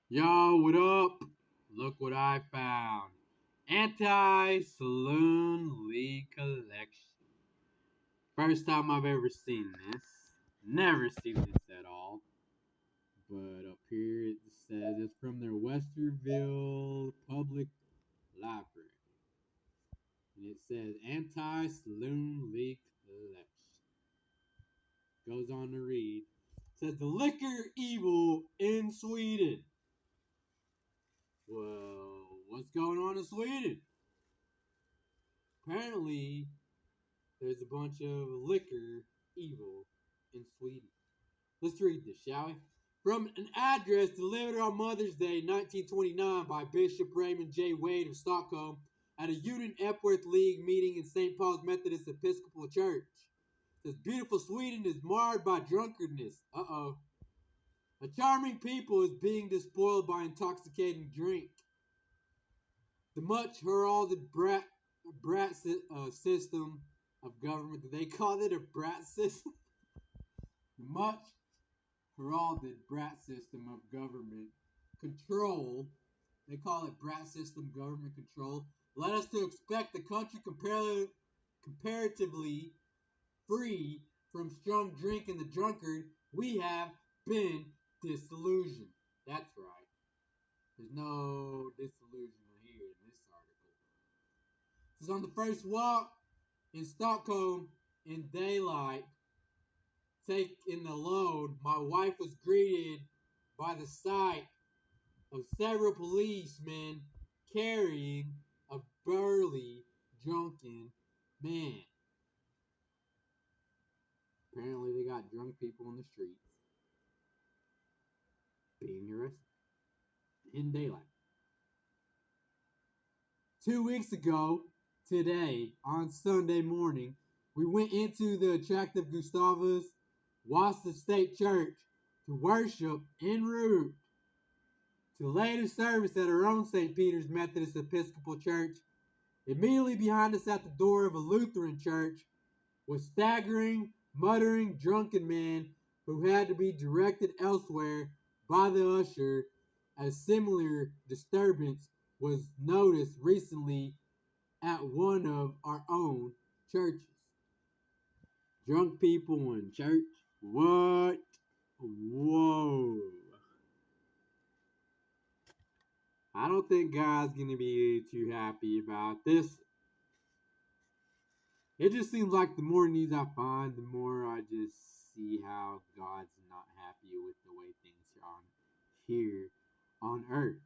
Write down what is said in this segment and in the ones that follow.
Yo, what up? Look what I found. Anti-Saloon League Collection. First time I've ever seen this. Never seen this at all. But up here it says it's from their Westerville Public Library. And it says Anti-Saloon League Collection. Goes on to read. It says the liquor evil in Sweden. Well, what's going on in Sweden? Apparently, there's a bunch of liquor evil in Sweden. Let's read this, shall we? From an address delivered on Mother's Day 1929 by Bishop Raymond J. Wade of Stockholm at a Union Epworth League meeting in St. Paul's Methodist Episcopal Church. This beautiful Sweden is marred by drunkenness. Uh-oh. A charming people is being despoiled by intoxicating drink. The much heralded brat system of government. Did they call it a brat system? The much heralded brat system of government control. They call it brat system government control. Led us to expect the country comparatively free from strong drink and the drunkard. We have been disillusioned. That's right. There's no disillusionment here in this article. This is on the first walk in Stockholm in daylight. Taking the load, my wife was greeted by the sight of several policemen carrying a burly, drunken man. Apparently, they got drunk people on the streets being arrested in daylight. 2 weeks ago, today, on Sunday morning, we went into the attractive Gustavus Wasa State Church to worship en route to later service at our own St. Peter's Methodist Episcopal Church. Immediately behind us at the door of a Lutheran church was staggering, muttering, drunken man who had to be directed elsewhere by the usher. A similar disturbance was noticed recently at one of our own churches. Drunk people in church? What? Whoa. I don't think God's going to be too happy about this. It just seems like the more needs I find, the more I just see how God's not happy with the way things are on here on earth.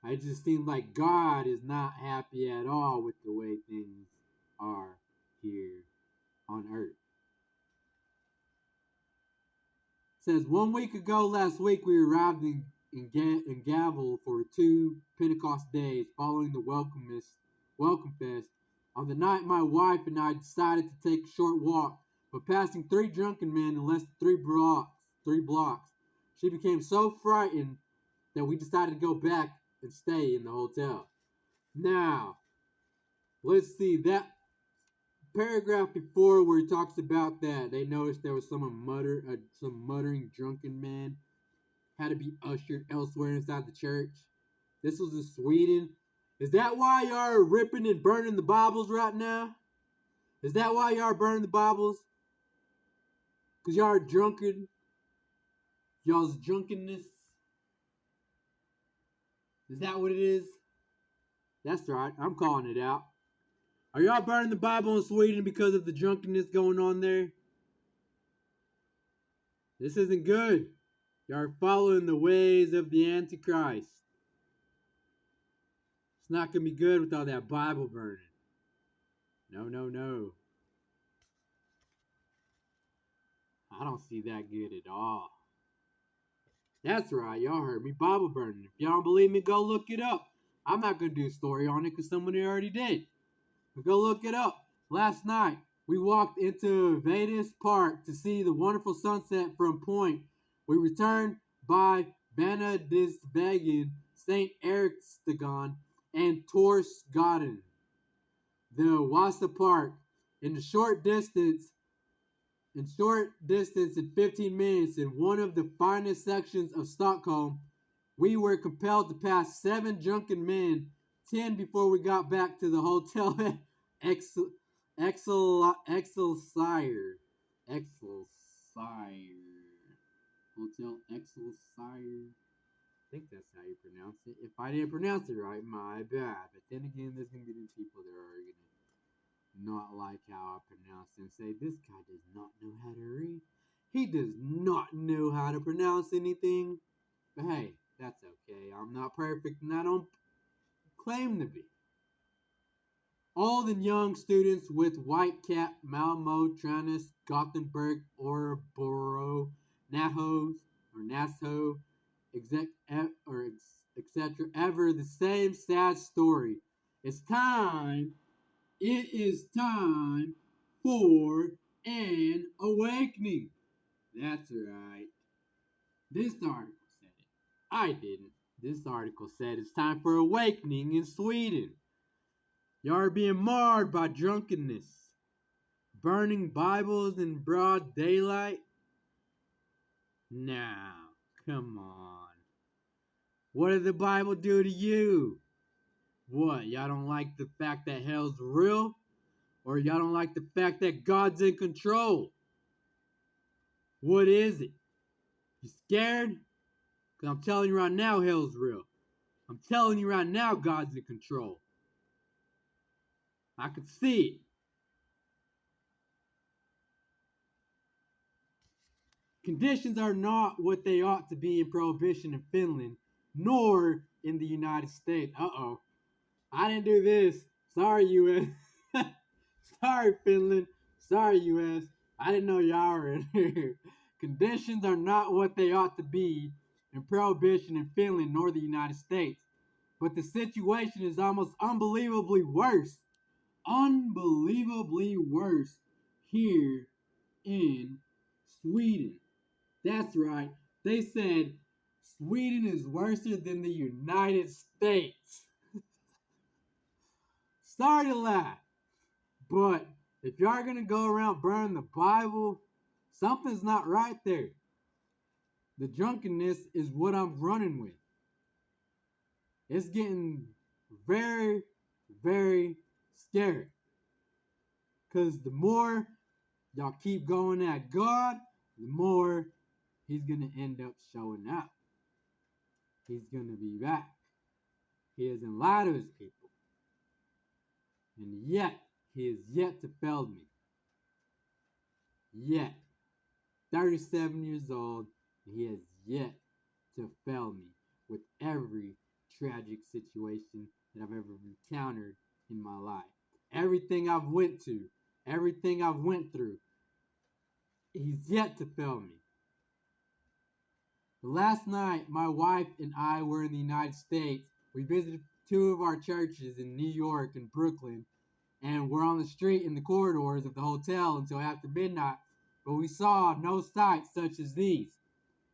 It just seems like God is not happy at all with the way things are here on earth. It says 1 week ago, last week, we arrived in Gavel for 2 Pentecost days following the Welcome Fest. On the night, my wife and I decided to take a short walk, but passing three drunken men in less than 3 blocks, she became so frightened that we decided to go back and stay in the hotel. Now, let's see that paragraph before where he talks about that they noticed there was some muttering drunken man had to be ushered elsewhere inside the church. This was in Sweden. Is that why y'all are ripping and burning the Bibles right now? Is that why y'all are burning the Bibles? Because y'all are drunken? Y'all's drunkenness? Is that what it is? That's right. I'm calling it out. Are y'all burning the Bible in Sweden because of the drunkenness going on there? This isn't good. You are following the ways of the Antichrist. It's not going to be good with all that Bible burning. No, no, no. I don't see that good at all. That's right, y'all heard me. Bible burning. If y'all don't believe me, go look it up. I'm not going to do a story on it because somebody already did. But go look it up. Last night, we walked into Vedas Park to see the wonderful sunset from Point. We returned by Banadisbagen, St. Erikstagon, and Torsgaden. The Wasa Park. In short distance in 15 minutes in one of the finest sections of Stockholm, We were compelled to pass 7 drunken men, 10 before we got back to the hotel Excel, Excelsior. Excelsior. Hotel Excelsior. I think that's how you pronounce it. If I didn't pronounce it right, my bad. But then again, there's going to be these people that are going to not like how I pronounce it and say, this guy does not know how to read. He does not know how to pronounce anything. But hey, that's okay. I'm not perfect and I don't claim to be. Old and young students with Whitecap, Malmo, Tranus, Gothenburg, Oreboro, Nahos, or Nassau, etc. Ever the same sad story. It's time. It is time for an awakening. That's right. This article said it. I didn't. This article said it's time for awakening in Sweden. You are being marred by drunkenness, burning Bibles in broad daylight. Now, come on. What did the Bible do to you? What, y'all don't like the fact that hell's real? Or y'all don't like the fact that God's in control? What is it? You scared? Because I'm telling you right now, hell's real. I'm telling you right now, God's in control. I can see it. Conditions are not what they ought to be in Prohibition in Finland, nor in the United States. Uh-oh. I didn't do this. Sorry, U.S. Sorry, Finland. Sorry, U.S. I didn't know y'all were in here. Conditions are not what they ought to be in Prohibition in Finland nor the United States. But the situation is almost unbelievably worse. Unbelievably worse here in Sweden. That's right. They said Sweden is worse than the United States. Sorry to laugh, but if y'all are going to go around burning the Bible, something's not right there. The drunkenness is what I'm running with. It's getting very, very scary. Because the more y'all keep going at God, the more He's going to end up showing up. He's going to be back. He doesn't lie to His people. And yet, He is yet to fail me. Yet. 37 years old, and He has yet to fail me with every tragic situation that I've ever encountered in my life. Everything I've went to, everything I've went through, He's yet to fail me. Last night, my wife and I were in the United States. We visited 2 of our churches in New York and Brooklyn, and we're on the street in the corridors of the hotel until after midnight, but we saw no sights such as these.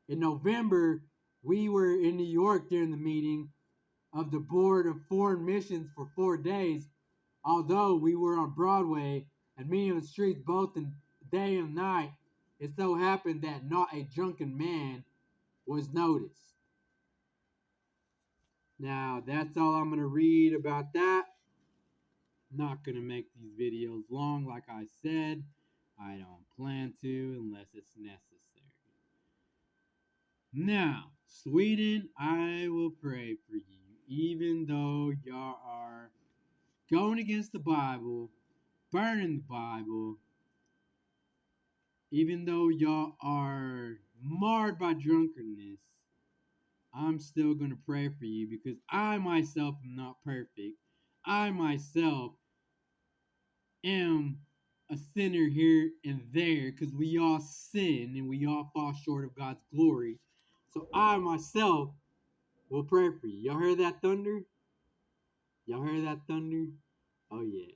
In November, we were in New York during the meeting of the Board of Foreign Missions for 4 days. Although we were on Broadway and many of the streets both in day and night, it so happened that not a drunken man was noticed. Now, that's all I'm going to read about that. I'm not going to make these videos long like I said. I don't plan to unless it's necessary. Now, Sweden, I will pray for you, even though y'all are going against the Bible, burning the Bible, even though y'all are marred by drunkenness. I'm still going to pray for you because I myself am not perfect. I myself am a sinner here and there because we all sin and we all fall short of God's glory. So I myself will pray for you. Y'all heard that thunder? Y'all heard that thunder? Oh yeah.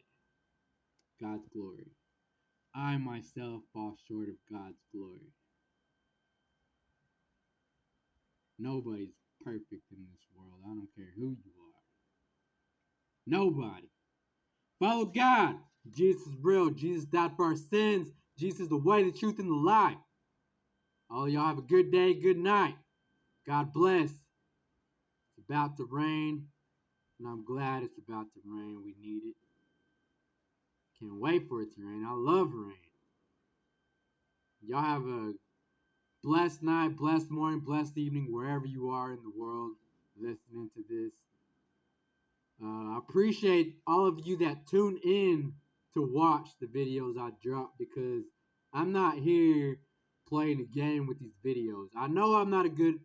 God's glory. I myself fall short of God's glory. Nobody's perfect in this world. I don't care who you are. Nobody. Follow God. Jesus is real. Jesus died for our sins. Jesus is the way, the truth, and the life. All y'all have a good day, good night. God bless. about to rain, and I'm glad it's about to rain. We need it. Can't wait for it to rain. I love rain. Y'all have a blessed night, blessed morning, blessed evening, wherever you are in the world listening to this. I appreciate all of you that tune in to watch the videos I drop, because I'm not here playing a game with these videos. I know I'm not a good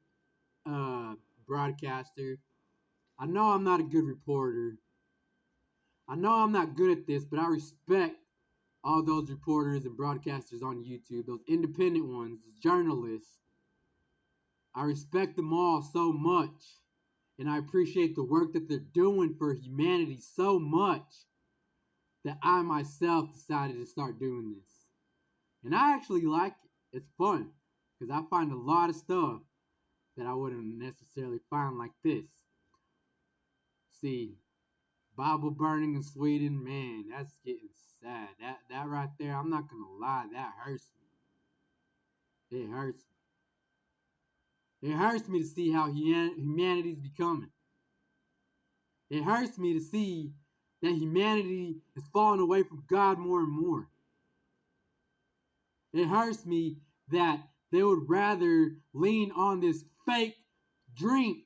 broadcaster. I know I'm not a good reporter. I know I'm not good at this, but I respect all those reporters and broadcasters on YouTube, those independent ones, journalists. I respect them all so much, and I appreciate the work that they're doing for humanity so much that I myself decided to start doing this. And I actually like it. It's fun, because I find a lot of stuff that I wouldn't necessarily find like this. See, Bible burning in Sweden, man, that's getting sad. That right there, I'm not gonna lie, that hurts me. It hurts me. It hurts me to see how humanity's becoming. It hurts me to see that humanity is falling away from God more and more. It hurts me that they would rather lean on this fake drink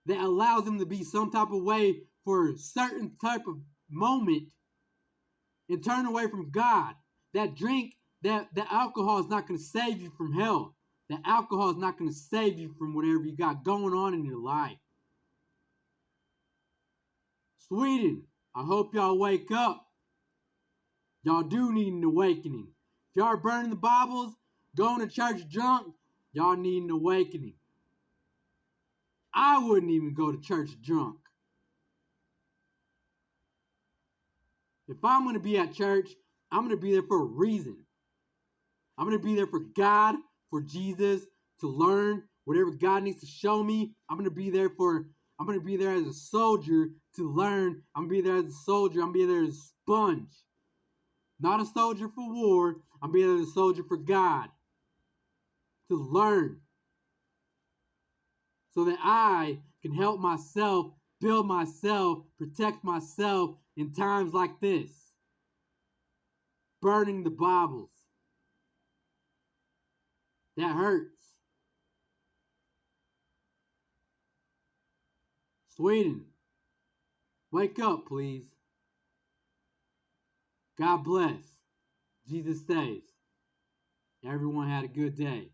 that allows them to be some type of way for a certain type of moment and turn away from God. That drink, that the alcohol is not going to save you from hell. The alcohol is not going to save you from whatever you got going on in your life. Sweden, I hope y'all wake up. Y'all do need an awakening. If y'all are burning the Bibles, going to church drunk, y'all need an awakening. I wouldn't even go to church drunk. If I'm going to be at church, I'm going to be there for a reason. I'm going to be there for God, for Jesus, to learn whatever God needs to show me. I'm going to be there as a soldier to learn. I'm going to be there as a soldier. I'm going to be there as a sponge. Not a soldier for war. I'm going to be there as a soldier for God. To learn. So that I can help myself, build myself, protect myself in times like this. Burning the Bibles. That hurts. Sweden, wake up, please. God bless. Jesus saves. Everyone had a good day.